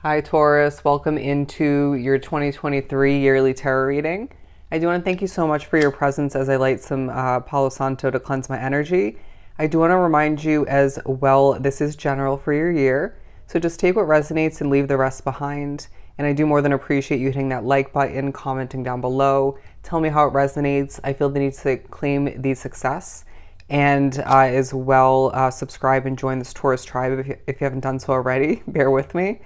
Hi Taurus, welcome into your 2023 yearly tarot reading. I do want to thank you so much for your presence as I light some Palo Santo to cleanse my energy. I do want to remind you as well, this is general for your year, so just take what resonates and leave the rest behind. And I do more than appreciate you hitting that like button, commenting down below. Tell me how it resonates. I feel the need to claim the success. And as well, subscribe and join this Taurus tribe if you haven't done so already. Bear with me.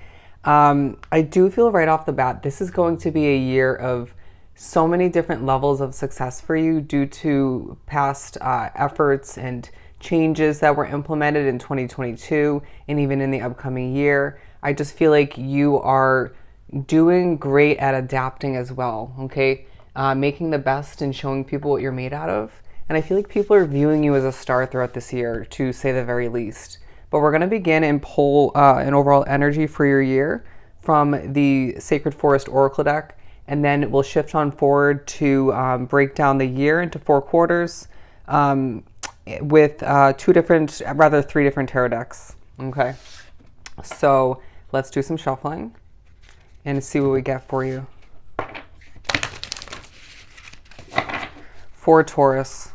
I do feel right off the bat, this is going to be a year of so many different levels of success for you due to past efforts and changes that were implemented in 2022 and even in the upcoming year. I just feel like you are doing great at adapting as well, okay? Making the best and showing people what you're made out of. And I feel like people are viewing you as a star throughout this year, to say the very least. But we're going to begin and pull an overall energy for your year from the Sacred Forest Oracle deck. And then we'll shift on forward to break down the year into 4 quarters with three different tarot decks. Okay. So let's do some shuffling and see what we get for you. For Taurus.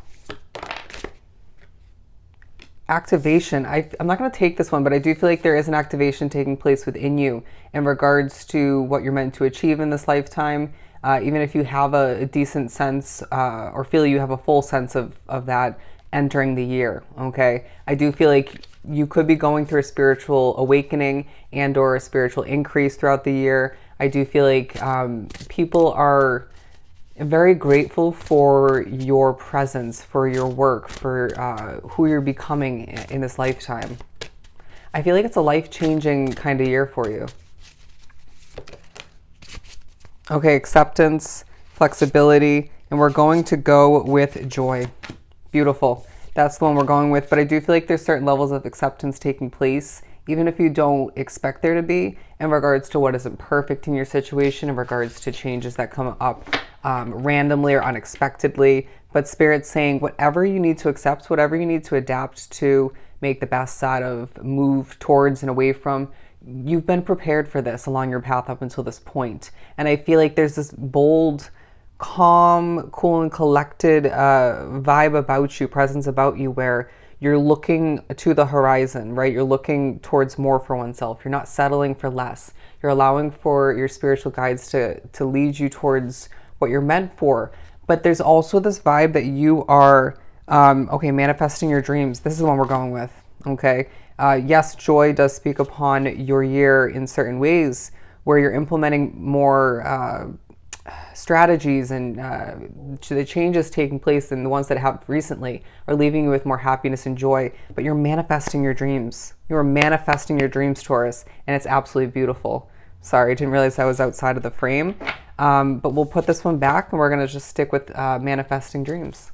Activation. I'm not going to take this one, but I do feel like there is an activation taking place within you in regards to what you're meant to achieve in this lifetime. Even if you have a decent sense or feel you have a full sense of that entering the year, okay? I do feel like you could be going through a spiritual awakening and or a spiritual increase throughout the year. I do feel like people are very grateful for your presence, for your work, for who you're becoming in this lifetime. I feel like it's a life-changing kind of year for you. Okay, acceptance, flexibility, and we're going to go with joy. Beautiful. That's the one we're going with, but I do feel like there's certain levels of acceptance taking place, even if you don't expect there to be, in regards to what isn't perfect in your situation, in regards to changes that come up randomly or unexpectedly. But Spirit's saying whatever you need to accept, whatever you need to adapt to make the best out of, move towards and away from, you've been prepared for this along your path up until this point. And I feel like there's this bold, calm, cool and collected vibe about you, presence about you, where you're looking to the horizon, right? You're looking towards more for oneself. You're not settling for less. You're allowing for your spiritual guides to lead you towards what you're meant for. But there's also this vibe that you are, manifesting your dreams. This is the one we're going with, okay? Yes, joy does speak upon your year in certain ways where you're implementing more strategies and the changes taking place, and the ones that have recently are leaving you with more happiness and joy, but you're manifesting your dreams. You're manifesting your dreams, Taurus, and it's absolutely beautiful. Sorry, I didn't realize I was outside of the frame, but we'll put this one back and we're going to just stick with manifesting dreams.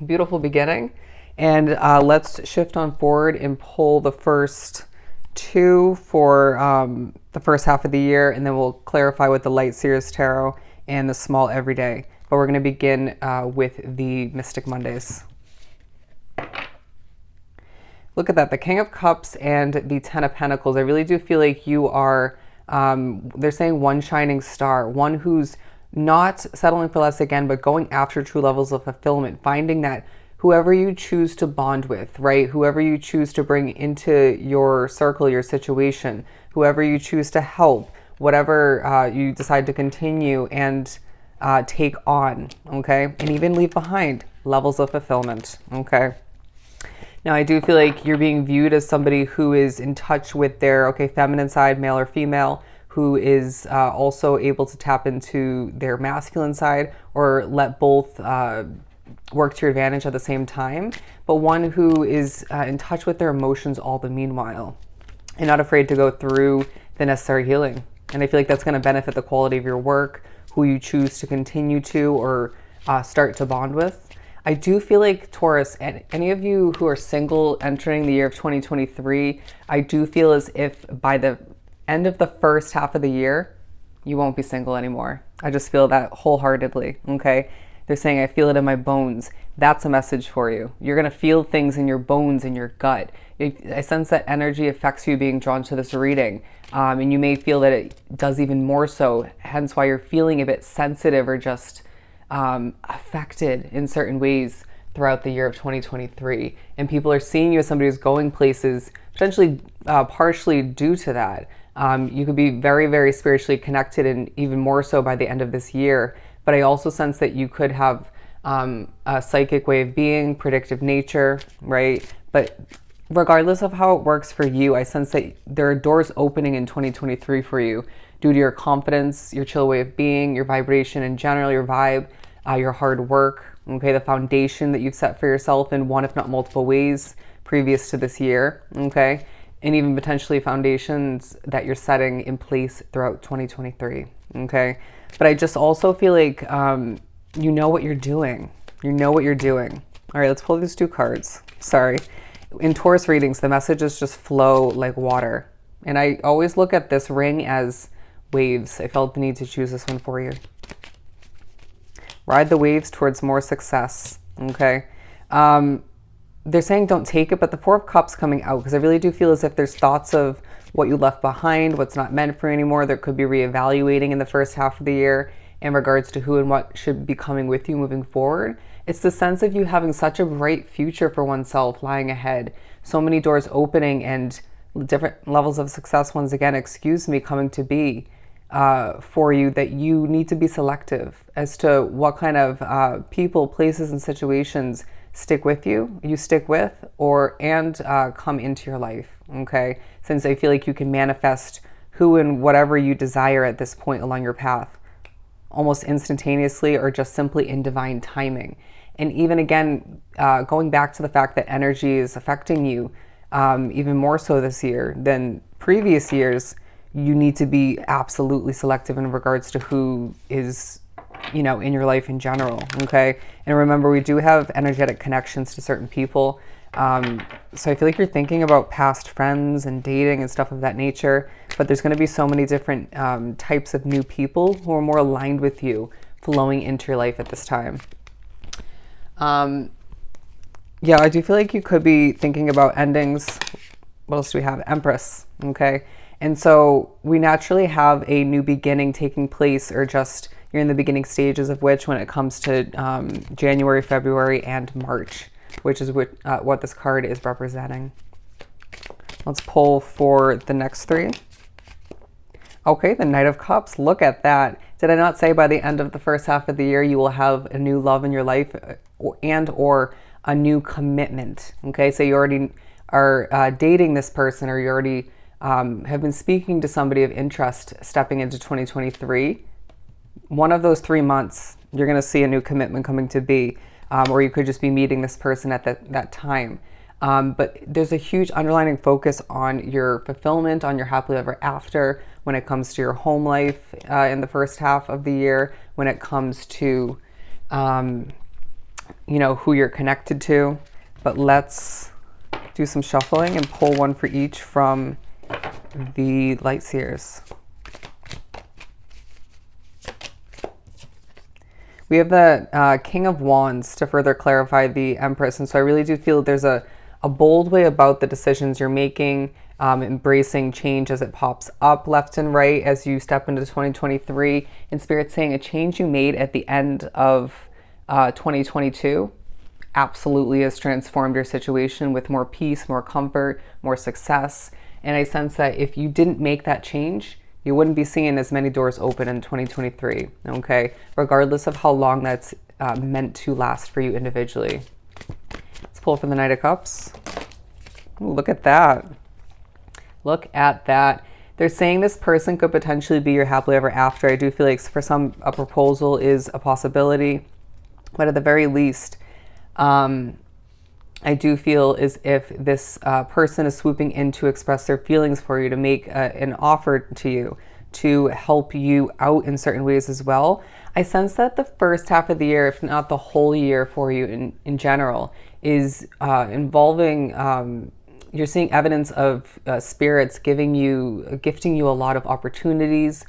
Beautiful beginning. And let's shift on forward and pull the first 2 for the first half of the year, and then we'll clarify with the Light Series Tarot and the Small Everyday. But we're going to begin with the Mystic Mondays. Look at that, the King of Cups and the Ten of Pentacles. I really do feel like you are, they're saying one shining star, one who's not settling for less again, but going after true levels of fulfillment, finding that whoever you choose to bond with, right? Whoever you choose to bring into your circle, your situation, whoever you choose to help, whatever you decide to continue and take on, okay? And even leave behind, levels of fulfillment, okay? Now, I do feel like you're being viewed as somebody who is in touch with their, feminine side, male or female, who is also able to tap into their masculine side, or let both work to your advantage at the same time, but one who is in touch with their emotions all the meanwhile, and not afraid to go through the necessary healing. And I feel like that's going to benefit the quality of your work, who you choose to continue to or start to bond with. I do feel like, Taurus, and any of you who are single entering the year of 2023, I do feel as if by the end of the first half of the year, you won't be single anymore. I just feel that wholeheartedly, okay? They're saying, I feel it in my bones. That's a message for you. You're going to feel things in your bones, in your gut. I sense that energy affects you being drawn to this reading. And you may feel that it does even more so, hence why you're feeling a bit sensitive or just affected in certain ways throughout the year of 2023. And people are seeing you as somebody who's going places, potentially partially due to that. You could be very, very spiritually connected, and even more so by the end of this year. But I also sense that you could have a psychic way of being, predictive nature, right? But regardless of how it works for you, I sense that there are doors opening in 2023 for you due to your confidence, your chill way of being, your vibration in general, your vibe, your hard work, okay, the foundation that you've set for yourself in one, if not multiple ways previous to this year, okay, and even potentially foundations that you're setting in place throughout 2023, okay? But I just also feel like you know what you're doing. You know what you're doing. All right, let's pull these two cards. Sorry. In Taurus readings, the messages just flow like water. And I always look at this ring as waves. I felt the need to choose this one for you. Ride the waves towards more success, okay? They're saying don't take it, but the Four of Cups coming out, because I really do feel as if there's thoughts of what you left behind, what's not meant for you anymore. There could be reevaluating in the first half of the year in regards to who and what should be coming with you moving forward. It's the sense of you having such a bright future for oneself lying ahead. So many doors opening and different levels of success, once again, coming to be for you, that you need to be selective as to what kind of people, places, and situations stick with you, and come into your life, okay? Since I feel like you can manifest who and whatever you desire at this point along your path, almost instantaneously or just simply in divine timing. And even again, going back to the fact that energy is affecting you even more so this year than previous years, you need to be absolutely selective in regards to who is, in your life in general, okay? And remember, we do have energetic connections to certain people. So I feel like you're thinking about past friends and dating and stuff of that nature, but there's going to be so many different types of new people who are more aligned with you flowing into your life at this time. Yeah, I do feel like you could be thinking about endings. What else do we have? Empress, okay? And so we naturally have a new beginning taking place, or just you're in the beginning stages of which when it comes to January, February, and March, which is what this card is representing. Let's pull for the next three. Okay, the Knight of Cups. Look at that. Did I not say by the end of the first half of the year you will have a new love in your life or a new commitment? Okay, so you already are dating this person, or you already have been speaking to somebody of interest stepping into 2023. One of those 3 months, you're going to see a new commitment coming to be, or you could just be meeting this person at that time. But there's a huge underlying focus on your fulfillment, on your happily ever after, when it comes to your home life in the first half of the year, when it comes to, who you're connected to. But let's do some shuffling and pull one for each from the Light Seers. We have the King of Wands to further clarify the Empress. And so I really do feel there's a bold way about the decisions you're making, embracing change as it pops up left and right as you step into 2023. And Spirit saying a change you made at the end of 2022 absolutely has transformed your situation with more peace, more comfort, more success. And I sense that if you didn't make that change, you wouldn't be seeing as many doors open in 2023, okay? Regardless of how long that's meant to last for you individually. Let's pull for the Knight of Cups. Ooh, look at that. Look at that. They're saying this person could potentially be your happily ever after. I do feel like for some, a proposal is a possibility. But at the very least, I do feel as if this person is swooping in to express their feelings for you, to make an offer to you, to help you out in certain ways as well. I sense that the first half of the year, if not the whole year for you in general, is involving, you're seeing evidence of spirits gifting you a lot of opportunities,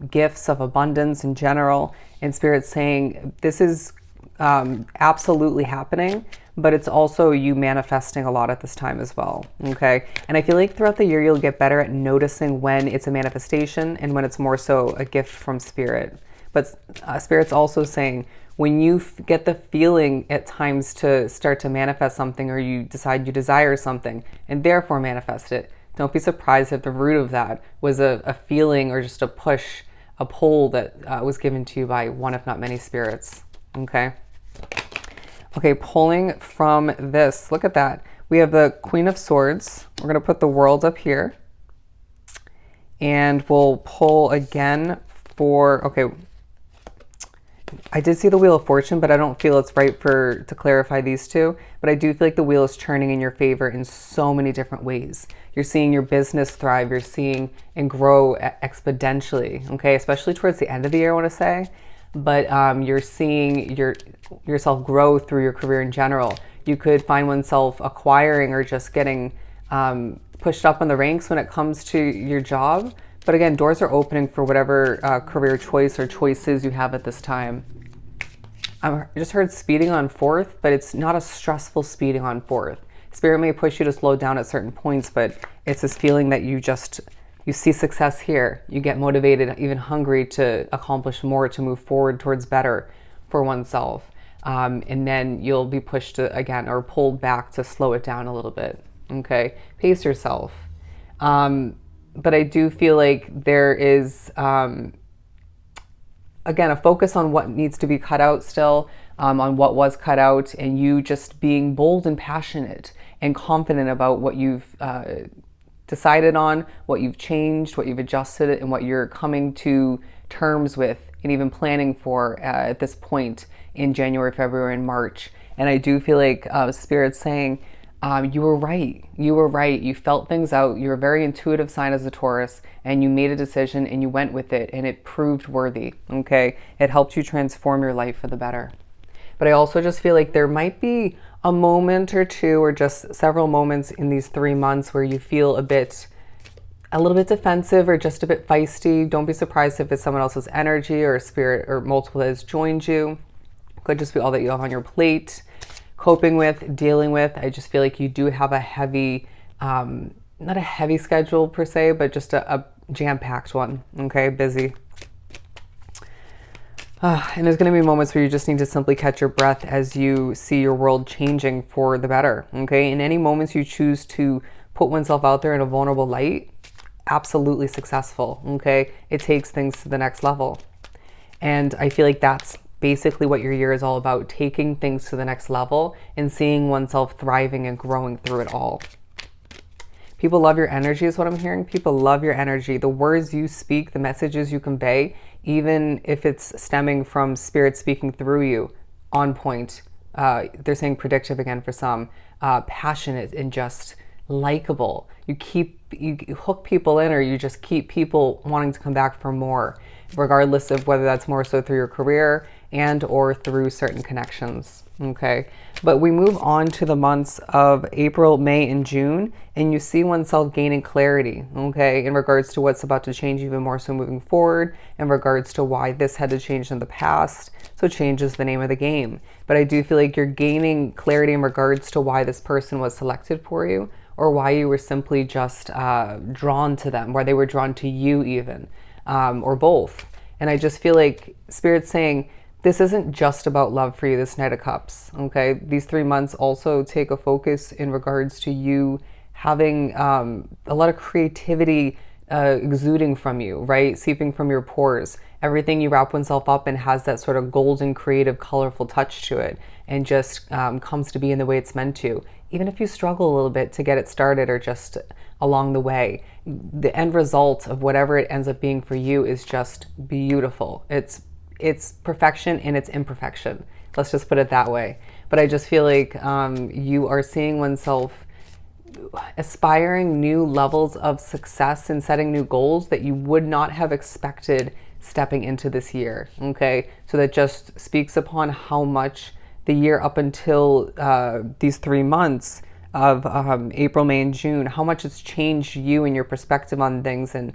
gifts of abundance in general, and spirits saying this is absolutely happening, but it's also you manifesting a lot at this time as well, okay? And I feel like throughout the year, you'll get better at noticing when it's a manifestation and when it's more so a gift from Spirit. But Spirit's also saying, when you get the feeling at times to start to manifest something, or you decide you desire something and therefore manifest it, don't be surprised if the root of that was a feeling or just a push, a pull that was given to you by one, if not many spirits, okay? Okay, pulling from this, look at that. We have the Queen of Swords. We're going to put the World up here. And we'll pull again for, okay, I did see the Wheel of Fortune, but I don't feel it's right to clarify these two. But I do feel like the wheel is turning in your favor in so many different ways. You're seeing your business thrive. You're seeing and grow exponentially, okay? Especially towards the end of the year, I want to say. But you're seeing yourself grow through your career in general. You could find oneself acquiring or just getting pushed up in the ranks when it comes to your job. But again, doors are opening for whatever career choice or choices you have at this time. I just heard speeding on 4th, but it's not a stressful speeding on 4th. Spirit may push you to slow down at certain points, but it's this feeling that you see success here. You get motivated, even hungry to accomplish more, to move forward towards better for oneself. And then you'll be pushed to, again, or pulled back to slow it down a little bit. Okay, pace yourself. But I do feel like there is, again, a focus on what needs to be cut out still, on what was cut out, and you just being bold and passionate and confident about what you've decided on, what you've changed, what you've adjusted, and what you're coming to terms with and even planning for at this point in January, February, and March. And I do feel like Spirit's saying, you were right. You were right. You felt things out. You're a very intuitive sign as a Taurus, and you made a decision and you went with it, and it proved worthy. Okay. It helped you transform your life for the better. But I also just feel like there might be a moment or two, or just several moments in these 3 months where you feel a little bit defensive or just a bit feisty. Don't be surprised if it's someone else's energy or spirit or multiple that has joined you. It could just be all that you have on your plate. Coping with, dealing with. I just feel like you do have a heavy, not a heavy schedule per se, but just a jam-packed one, okay, busy. And there's going to be moments where you just need to simply catch your breath as you see your world changing for the better, okay? In any moments you choose to put oneself out there in a vulnerable light, absolutely successful, okay? It takes things to the next level. And I feel like that's basically what your year is all about, taking things to the next level and seeing oneself thriving and growing through it all. People love your energy is what I'm hearing. People love your energy. The words you speak, the messages you convey, even if it's stemming from Spirit speaking through you, on point. They're saying predictive again for some, passionate and just likable. You hook people in, or you just keep people wanting to come back for more, regardless of whether that's more so through your career and or through certain connections, okay? But we move on to the months of April, May, and June, and you see oneself gaining clarity, okay, in regards to what's about to change even more so moving forward, in regards to why this had to change in the past. So change is the name of the game. But I do feel like you're gaining clarity in regards to why this person was selected for you, or why you were simply just drawn to them, why they were drawn to you even, or both. And I just feel like Spirit's saying, this isn't just about love for you, this Knight of Cups, okay? These 3 months also take a focus in regards to you having a lot of creativity exuding from you, right? Seeping from your pores. Everything you wrap oneself up in has that sort of golden, creative, colorful touch to it, and just comes to be in the way it's meant to. Even if you struggle a little bit to get it started or just along the way, the end result of whatever it ends up being for you is just beautiful. It's perfection in its imperfection. Let's just put it that way. But I just feel like you are seeing oneself aspiring new levels of success and setting new goals that you would not have expected stepping into this year, okay? So that just speaks upon how much the year up until these 3 months of April, May, and June, how much it's changed you and your perspective on things, and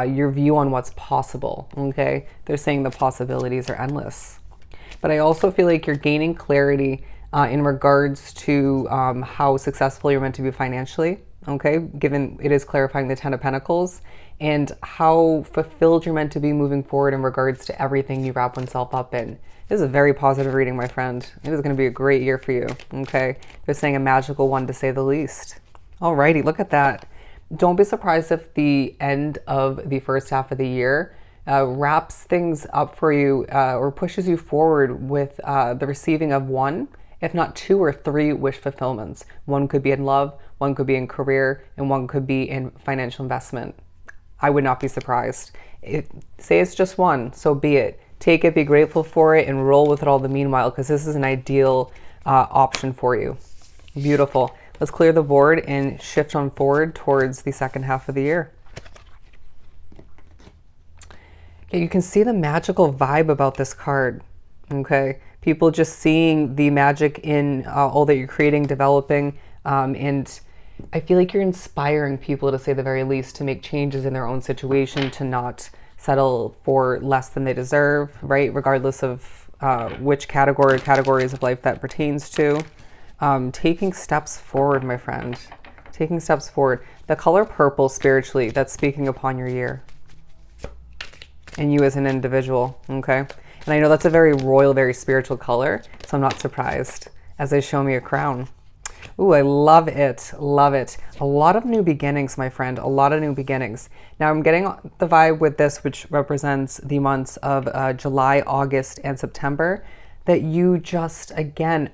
your view on what's possible, okay? They're saying the possibilities are endless. But I also feel like you're gaining clarity in regards to how successful you're meant to be financially, okay, given it is clarifying the Ten of Pentacles, and how fulfilled you're meant to be moving forward in regards to everything you wrap oneself up in. This is a very positive reading, my friend. It is going to be a great year for you, okay? They're saying a magical one, to say the least. Alrighty, look at that. Don't be surprised if the end of the first half of the year wraps things up for you or pushes you forward with the receiving of one, if not two or three wish fulfillments. One could be in love, one could be in career, and one could be in financial investment. I would not be surprised. Say it's just one, so be it. Take it, be grateful for it, and roll with it all the meanwhile, because this is an ideal option for you. Beautiful. Let's clear the board and shift on forward towards the second half of the year. Okay, you can see the magical vibe about this card, okay? People just seeing the magic in all that you're creating, developing, and I feel like you're inspiring people, to say the very least, to make changes in their own situation, to not settle for less than they deserve, right? Regardless of which categories of life that pertains to. Taking steps forward, my friend. Taking steps forward. The color purple, spiritually, that's speaking upon your year. And you as an individual, okay? And I know that's a very royal, very spiritual color, so I'm not surprised as they show me a crown. Ooh, I love it. Love it. A lot of new beginnings, my friend. A lot of new beginnings. Now, I'm getting the vibe with this, which represents the months of July, August, and September, that you just, again,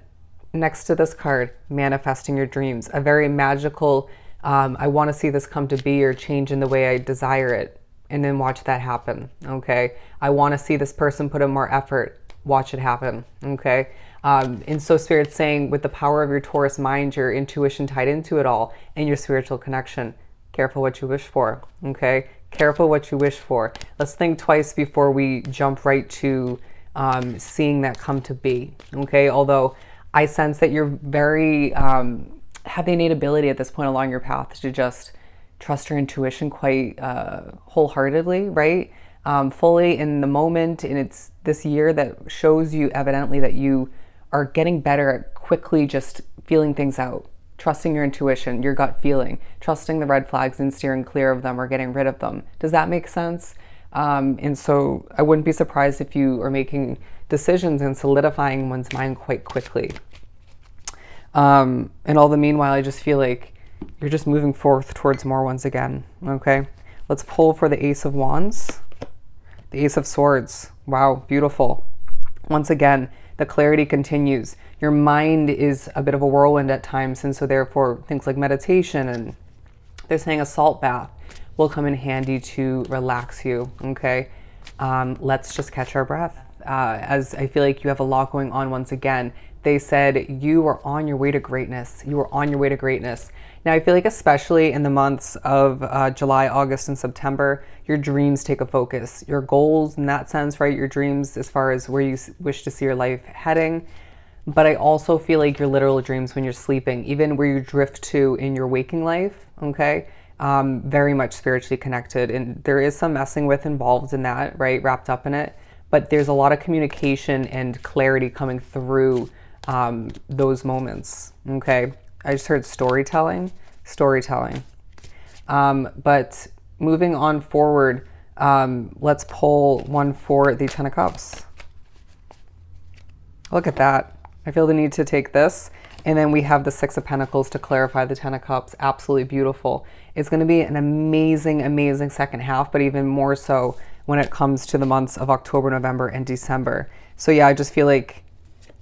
next to this card, manifesting your dreams. A very magical, I want to see this come to be, or change in the way I desire it. And then watch that happen, okay? I want to see this person put in more effort. Watch it happen, okay? And so Spirit's saying, with the power of your Taurus mind, your intuition tied into it all, and your spiritual connection, careful what you wish for, okay? Careful what you wish for. Let's think twice before we jump right to seeing that come to be, okay? Although I sense that you're very, have the innate ability at this point along your path to just trust your intuition quite wholeheartedly, right? Fully in the moment. And it's this year that shows you evidently that you are getting better at quickly just feeling things out, trusting your intuition, your gut feeling, trusting the red flags and steering clear of them or getting rid of them. Does that make sense? And so I wouldn't be surprised if you are making decisions and solidifying one's mind quite quickly. And all the meanwhile, I just feel like you're just moving forth towards more once again, okay? Let's pull for the Ace of Wands, the Ace of Swords. Wow, beautiful. Once again, the clarity continues. Your mind is a bit of a whirlwind at times, and so therefore things like meditation, and they're saying a salt bath will come in handy to relax you, okay? Let's just catch our breath. As I feel like you have a lot going on once again. They said you are on your way to greatness. You are on your way to greatness. Now, I feel like especially in the months of July, August, and September, your dreams take a focus. Your goals in that sense, right? Your dreams as far as where you wish to see your life heading. But I also feel like your literal dreams when you're sleeping, even where you drift to in your waking life, okay? Very much spiritually connected. And there is some messing with involved in that, right? Wrapped up in it. But there's a lot of communication and clarity coming through those moments, okay? I just heard storytelling. But moving on forward, let's pull one for the Ten of Cups. Look at that. I feel the need to take this. And then we have the Six of Pentacles to clarify the Ten of Cups. Absolutely beautiful. It's going to be an amazing, amazing second half, but even more so when it comes to the months of October, November, and December. So yeah, I just feel like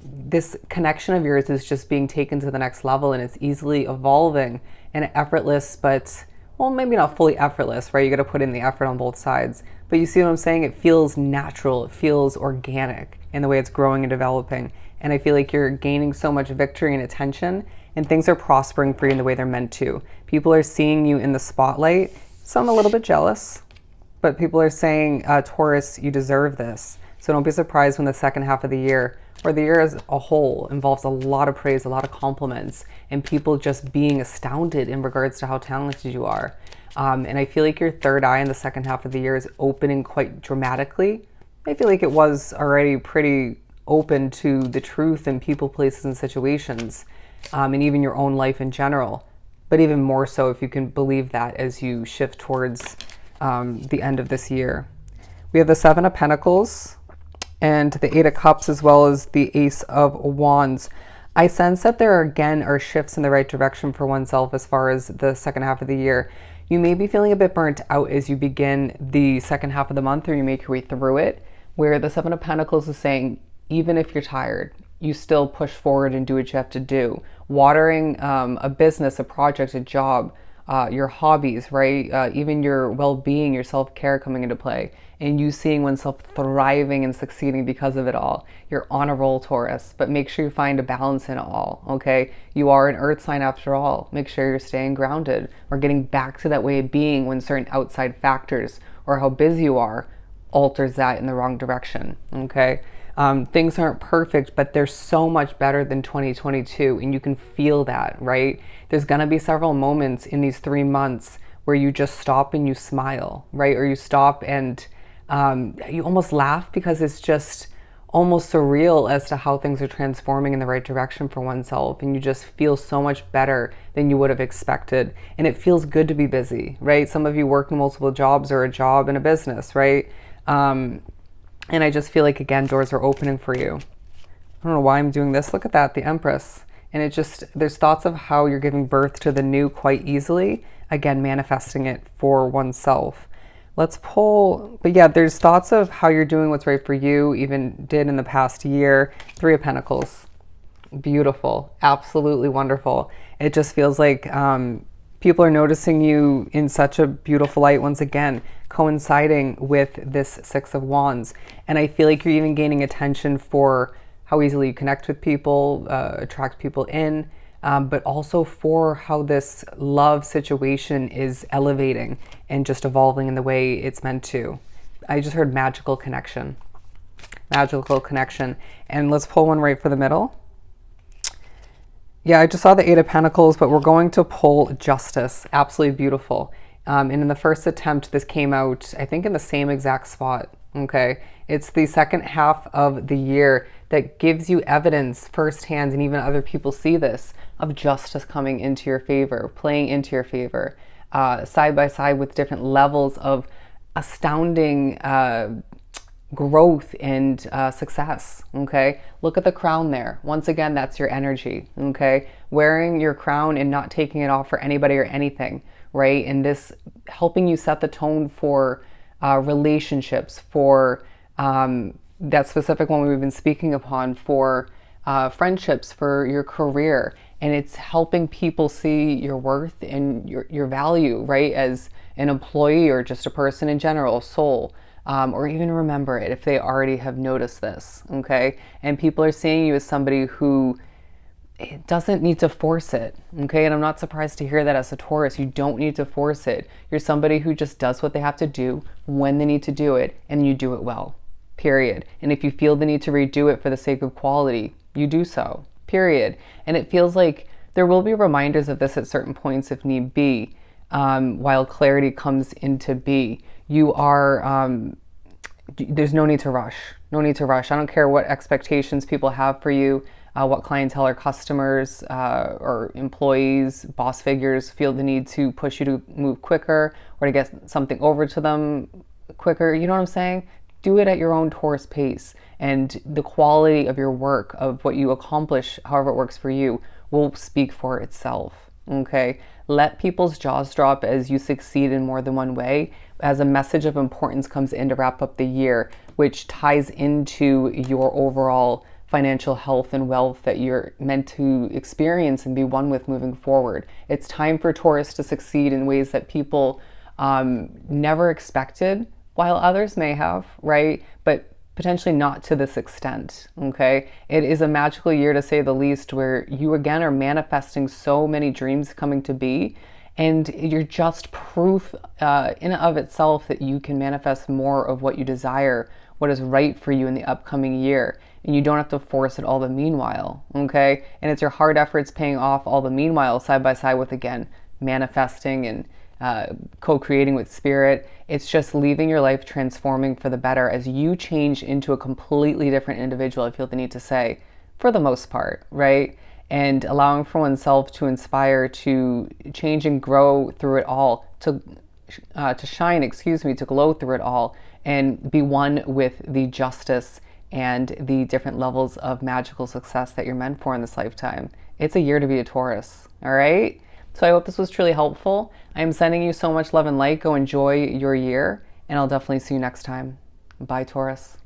this connection of yours is just being taken to the next level, and it's easily evolving and effortless, but, well, maybe not fully effortless, right? You got to put in the effort on both sides. But you see what I'm saying? It feels natural. It feels organic in the way it's growing and developing. And I feel like you're gaining so much victory and attention, and things are prospering for you in the way they're meant to. People are seeing you in the spotlight. Some a little bit jealous, but people are saying, Taurus, you deserve this. So don't be surprised when the second half of the year, or the year as a whole, involves a lot of praise, a lot of compliments, and people just being astounded in regards to how talented you are. And I feel like your third eye in the second half of the year is opening quite dramatically. I feel like it was already pretty open to the truth in people, places, and situations, and even your own life in general. But even more so if you can believe that as you shift towards the end of this year. We have the Seven of Pentacles and the Eight of Cups, as well as the Ace of Wands. I sense that there again are shifts in the right direction for oneself as far as the second half of the year. You may be feeling a bit burnt out as you begin the second half of the month, or you make your way through it, where the Seven of Pentacles is saying, even if you're tired, you still push forward and do what you have to do. Watering a business, a project, a job, your hobbies, right? Even your well-being, your self-care coming into play, and you seeing oneself thriving and succeeding because of it all. You're on a roll, Taurus, but make sure you find a balance in it all, okay? You are an earth sign after all. Make sure you're staying grounded or getting back to that way of being when certain outside factors or how busy you are alters that in the wrong direction, okay? Things aren't perfect, but they're so much better than 2022, and you can feel that, right? There's gonna be several moments in these 3 months where you just stop and you smile, right? Or you stop and you almost laugh because it's just almost surreal as to how things are transforming in the right direction for oneself, and you just feel so much better than you would have expected. And it feels good to be busy, right? Some of you work multiple jobs or a job and a business, right? And I just feel like, again, doors are opening for you. I don't know why I'm doing this. Look at that, the Empress. And it just, there's thoughts of how you're giving birth to the new quite easily. Again, manifesting it for oneself. Let's pull, but yeah, there's thoughts of how you're doing what's right for you, even did in the past year. Three of Pentacles. Beautiful. Absolutely wonderful. It just feels like people are noticing you in such a beautiful light once again, coinciding with this Six of Wands. And I feel like you're even gaining attention for how easily you connect with people, attract people in, but also for how this love situation is elevating and just evolving in the way it's meant to. I just heard magical connection. Magical connection. And let's pull one right for the middle. Yeah, I just saw the Eight of Pentacles, but we're going to pull Justice. Absolutely beautiful. And in the first attempt, this came out, I think, in the same exact spot, okay? It's the second half of the year that gives you evidence firsthand, and even other people see this, of justice coming into your favor, playing into your favor, side by side with different levels of astounding growth and success, okay? Look at the crown there. Once again, that's your energy, okay? Wearing your crown and not taking it off for anybody or anything, right? And this helping you set the tone for relationships, for that specific one we've been speaking upon, for friendships, for your career. And it's helping people see your worth and your value, right? As an employee or just a person in general, soul. Or even remember it if they already have noticed this, okay? And people are seeing you as somebody who doesn't need to force it, okay? And I'm not surprised to hear that as a Taurus. You don't need to force it. You're somebody who just does what they have to do when they need to do it, and you do it well, period. And if you feel the need to redo it for the sake of quality, you do so, period. And it feels like there will be reminders of this at certain points if need be, while clarity comes into be. You are, there's no need to rush. No need to rush. I don't care what expectations people have for you, what clientele or customers or employees, boss figures feel the need to push you to move quicker or to get something over to them quicker. You know what I'm saying? Do it at your own Taurus pace, and the quality of your work, of what you accomplish, however it works for you, will speak for itself, okay? Let people's jaws drop as you succeed in more than one way, as a message of importance comes in to wrap up the year, which ties into your overall financial health and wealth that you're meant to experience and be one with moving forward. It's time for Taurus to succeed in ways that people never expected, while others may have, right? But potentially not to this extent, okay? It is a magical year, to say the least, where you again are manifesting so many dreams coming to be, and you're just proof in and of itself that you can manifest more of what you desire, what is right for you in the upcoming year, and you don't have to force it all the meanwhile, okay? And it's your hard efforts paying off all the meanwhile, side by side with, again, manifesting and co-creating with spirit. It's just leaving your life transforming for the better as you change into a completely different individual, I feel the need to say, for the most part, right? And allowing for oneself to inspire, to change and grow through it all, to shine, to glow through it all, and be one with the justice and the different levels of magical success that you're meant for in this lifetime. It's a year to be a Taurus, all right? So I hope this was truly helpful. I am sending you so much love and light. Go enjoy your year, and I'll definitely see you next time. Bye, Taurus.